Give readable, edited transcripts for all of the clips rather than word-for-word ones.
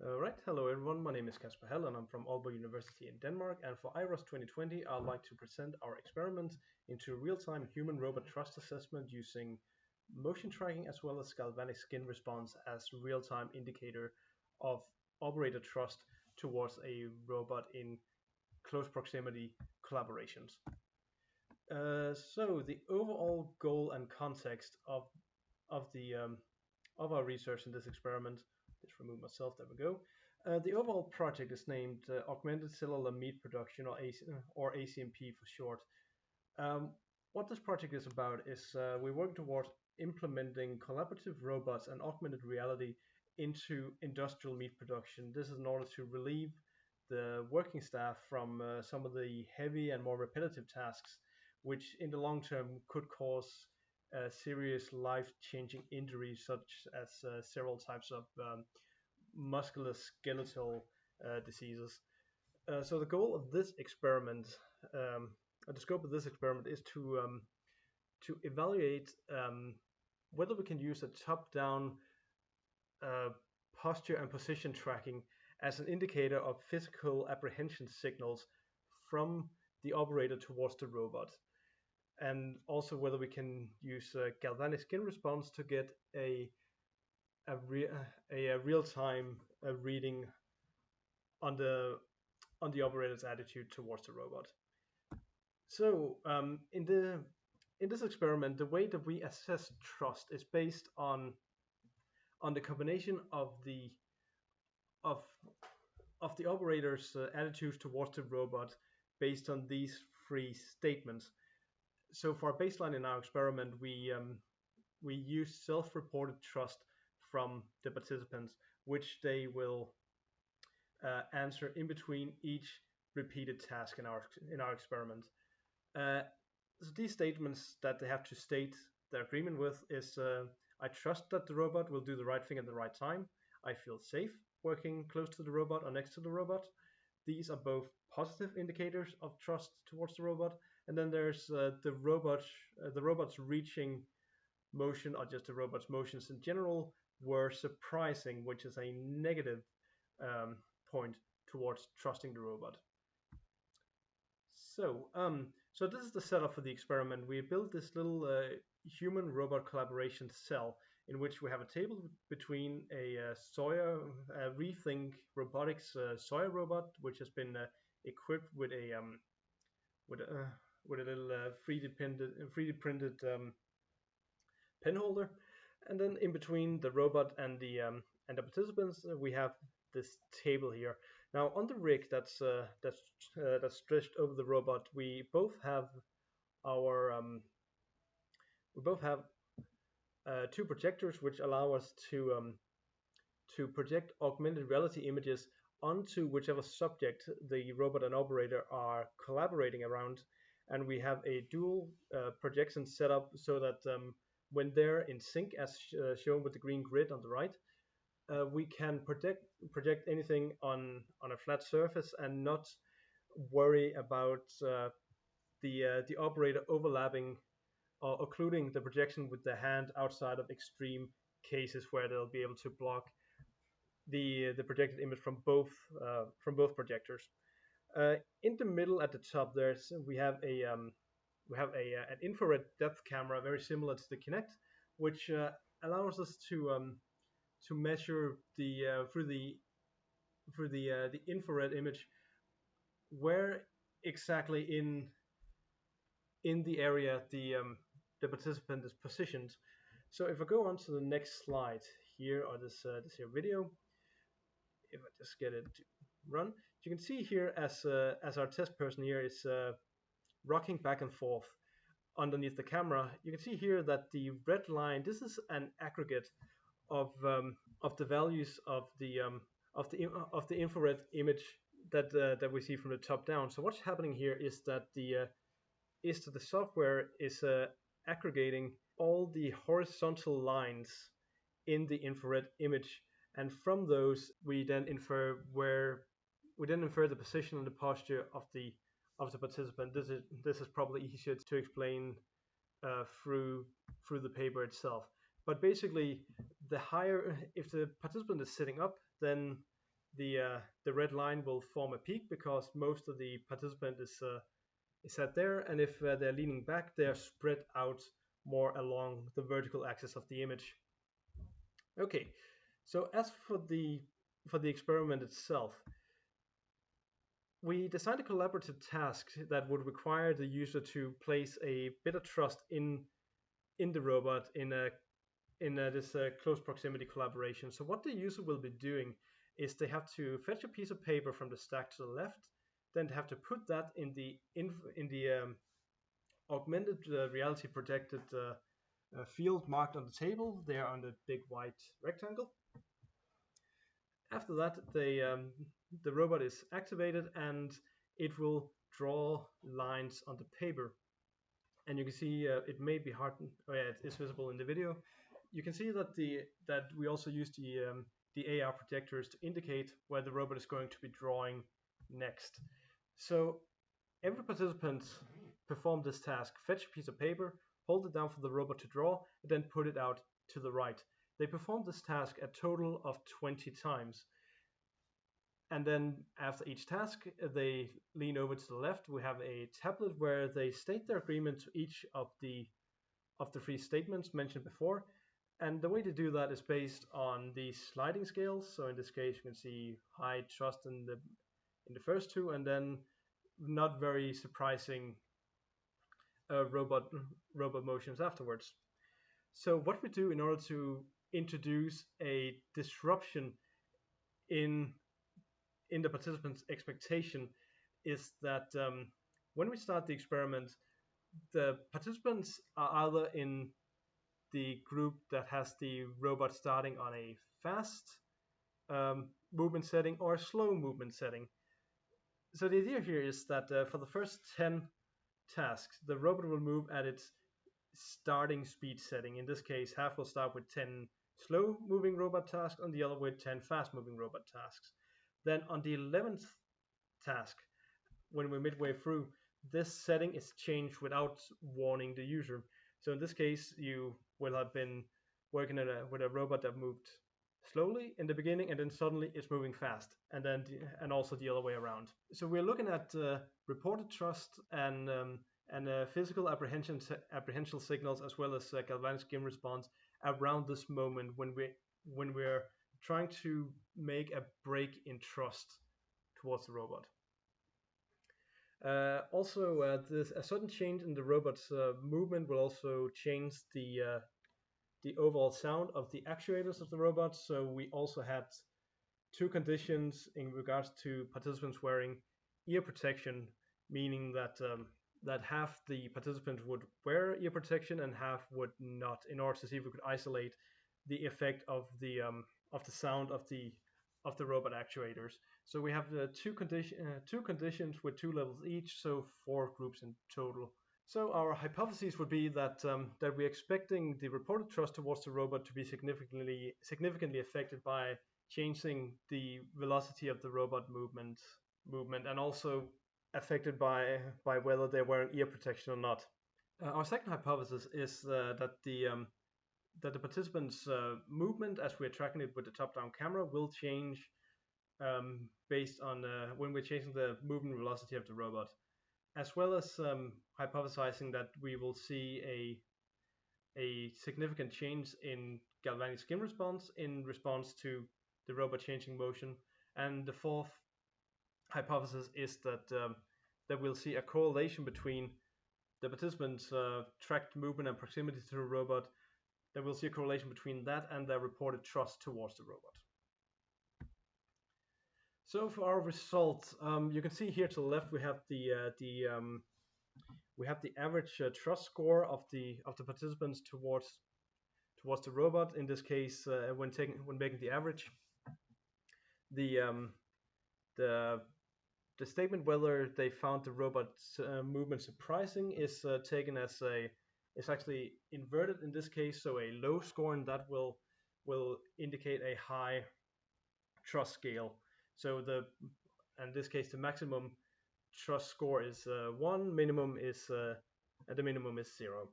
Right, hello everyone. My name is Kasper Hald and I'm from Aalborg University in Denmark. And for IROS 2020, I'd like to present our experiment into real-time human-robot trust assessment using motion tracking as well as galvanic skin response as real-time indicator of operator trust towards a robot in close proximity collaborations. So the overall goal and context of the of our research in this experiment. Just remove myself. There we go. The overall project is named Augmented Cellular Meat Production, or ACMP for short. What this project is about is we work towards implementing collaborative robots and augmented reality into industrial meat production. This is in order to relieve the working staff from some of the heavy and more repetitive tasks, which in the long term could cause serious life-changing injuries, such as several types of musculoskeletal diseases. So the goal of this experiment, the scope of this experiment, is to evaluate whether we can use a top-down uh, posture and position tracking as an indicator of physical apprehension signals from the operator towards the robot, and also whether we can use galvanic skin response to get a real-time reading on the operator's attitude towards the robot. So in this experiment, the way that we assess trust is based on the combination of of the operator's attitude towards the robot based on these three statements. So for our baseline in our experiment, we use self-reported trust from the participants, which they will answer in between each repeated task in our experiment. Uh, so these statements that they have to state their agreement with is I trust that the robot will do the right thing at the right time. I feel safe working close to the robot or next to the robot. These are both positive indicators of trust towards the robot. And then there's the robot's reaching motion, or just the robot's motions in general, were surprising, which is a negative point towards trusting the robot. So this is the setup for the experiment. We built this little human-robot collaboration cell in which we have a table between a Rethink Robotics Soya robot, which has been equipped with with a with a little 3D printed pen holder, and then in between the robot and the participants, we have this table here. Now on the rig that's stretched over the robot, our we both have two projectors which allow us to project augmented reality images onto whichever subject the robot and operator are collaborating around. And we have a dual projection set up so that when they're in sync, as shown with the green grid on the right, we can project anything on a flat surface and not worry about the operator overlapping or occluding the projection with the hand outside of extreme cases where they'll be able to block the projected image from both projectors. In the middle at the top, we have an infrared depth camera very similar to the Kinect, which allows us to measure the infrared image where exactly in the area the participant is positioned. So if I go on to the next slide here, or this here video, if I just get it to run, you can see here as our test person here is rocking back and forth underneath the camera. You can see here that the red line, this is an aggregate of the values of the infrared image that we see from the top down. So what's happening here is that the software is aggregating all the horizontal lines in the infrared image, and from those we then infer the position and the posture of the participant. This is probably easier to explain through the paper itself. But basically, if the participant is sitting up, then the red line will form a peak because most of the participant is set there, and if they're leaning back, they're spread out more along the vertical axis of the image. Okay, so as for the experiment itself, we designed a collaborative task that would require the user to place a bit of trust in the robot in this close proximity collaboration. So what the user will be doing is they have to fetch a piece of paper from the stack to the left, then they have to put that in the augmented reality projected field marked on the table there on the big white rectangle. After that, the robot is activated and it will draw lines on the paper. And you can see it may be hard. Oh yeah, it's visible in the video. You can see that we also use the AR projectors to indicate where the robot is going to be drawing next. So every participant perform this task: fetch a piece of paper, hold it down for the robot to draw, and then put it out to the right. They perform this task a total of 20 times. And then after each task, they lean over to the left. We have a tablet where they state their agreement to each of the three statements mentioned before. And the way to do that is based on the sliding scales. So in this case, you can see high trust in the first two, and then not very surprising robot motions afterwards. So what we do in order to introduce a disruption in the participants' expectation is that when we start the experiment, the participants are either in the group that has the robot starting on a fast movement setting or a slow movement setting. So the idea here is that for the first 10 tasks, the robot will move at its starting speed setting. In this case, half will start with 10 slow moving robot tasks and the other with 10 fast moving robot tasks. Then on the 11th task, when we're midway through, this setting is changed without warning the user. So in this case, you will have been working with a robot that moved slowly in the beginning, and then suddenly it's moving fast, and also the other way around. So we're looking at reported trust and physical apprehensional signals, as well as galvanic skin response around this moment when we're trying to make a break in trust towards the robot. Also, a sudden change in the robot's movement will also change the overall sound of the actuators of the robot. So we also had two conditions in regards to participants wearing ear protection, meaning that that half the participants would wear ear protection and half would not, in order to see if we could isolate the effect of the sound of the robot actuators. So we have two conditions with 2 levels each, so 4 groups in total. So our hypotheses would be that that we're expecting the reported trust towards the robot to be significantly affected by changing the velocity of the robot movement, and also affected by whether they're wearing ear protection or not. Our second hypothesis is that the participants' movement, as we're tracking it with the top-down camera, will change based on when we're changing the movement velocity of the robot, as well as hypothesizing that we will see a significant change in galvanic skin response in response to the robot changing motion. And the fourth hypothesis is that that we'll see a correlation between the participants' tracked movement and proximity to the robot. That we'll see a correlation between that and their reported trust towards the robot. So for our results, you can see here to the left we have the average trust score of the participants towards the robot. In this case, when making the average, the statement whether they found the robot's movement surprising is taken as it's actually inverted in this case. So a low score, and that will indicate a high trust scale. So in this case, the maximum trust score is 1, minimum is the minimum is 0.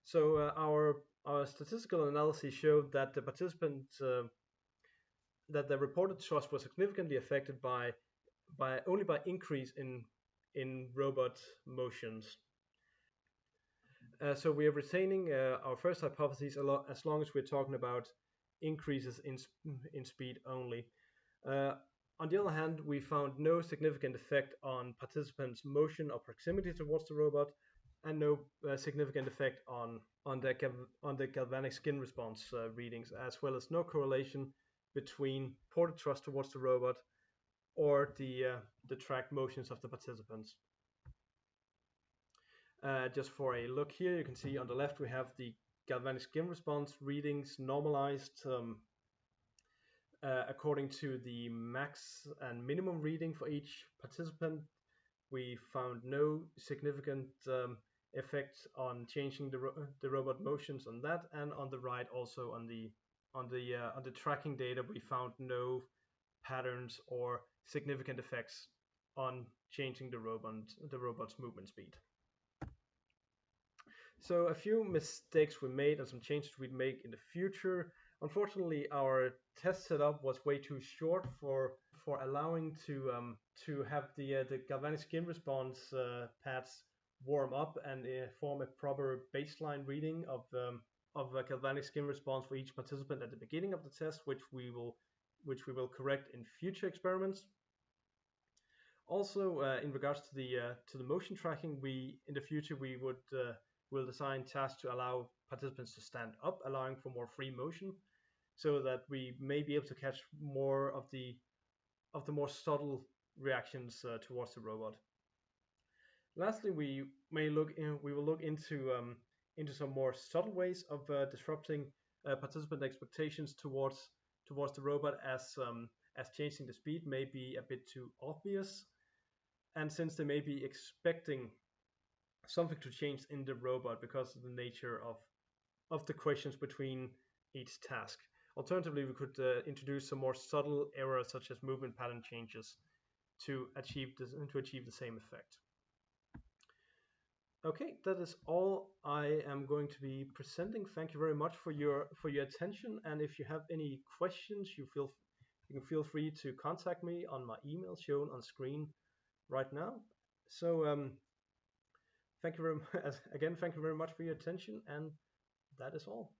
So our statistical analysis showed that the participants that the reported thrust was significantly affected by only by increase in robot motions. So we are retaining our first hypothesis as long as we're talking about increases in speed only. Uh, on the other hand, we found no significant effect on participants' motion or proximity towards the robot, and no significant effect on the galvanic skin response readings, as well as no correlation between ported thrust towards the robot or the track motions of the participants. Just for a look here, you can see on the left we have the galvanic skin response readings normalized according to the max and minimum reading for each participant. We found no significant effects on changing the robot motions on that, and on the right also on the tracking data we found no patterns or significant effects on changing the robot's movement speed. So a few mistakes we made and some changes we'd make in the future. Unfortunately, our test setup was way too short for allowing to have the galvanic skin response pads warm up and form a proper baseline reading of a galvanic skin response for each participant at the beginning of the test, which we will correct in future experiments. Also, in regards to the motion tracking, in the future will design tasks to allow participants to stand up, allowing for more free motion, so that we may be able to catch more of the more subtle reactions towards the robot. Lastly, we will look into some more subtle ways of disrupting participant expectations towards the robot, as changing the speed may be a bit too obvious, and since they may be expecting something to change in the robot because of the nature of the questions between each task. Alternatively, we could introduce some more subtle errors such as movement pattern changes to achieve the same effect. Okay, that is all I am going to be presenting. Thank you very much for your attention, and if you have any questions, you can feel free to contact me on my email shown on screen right now. So thank you very much for your attention, and that is all.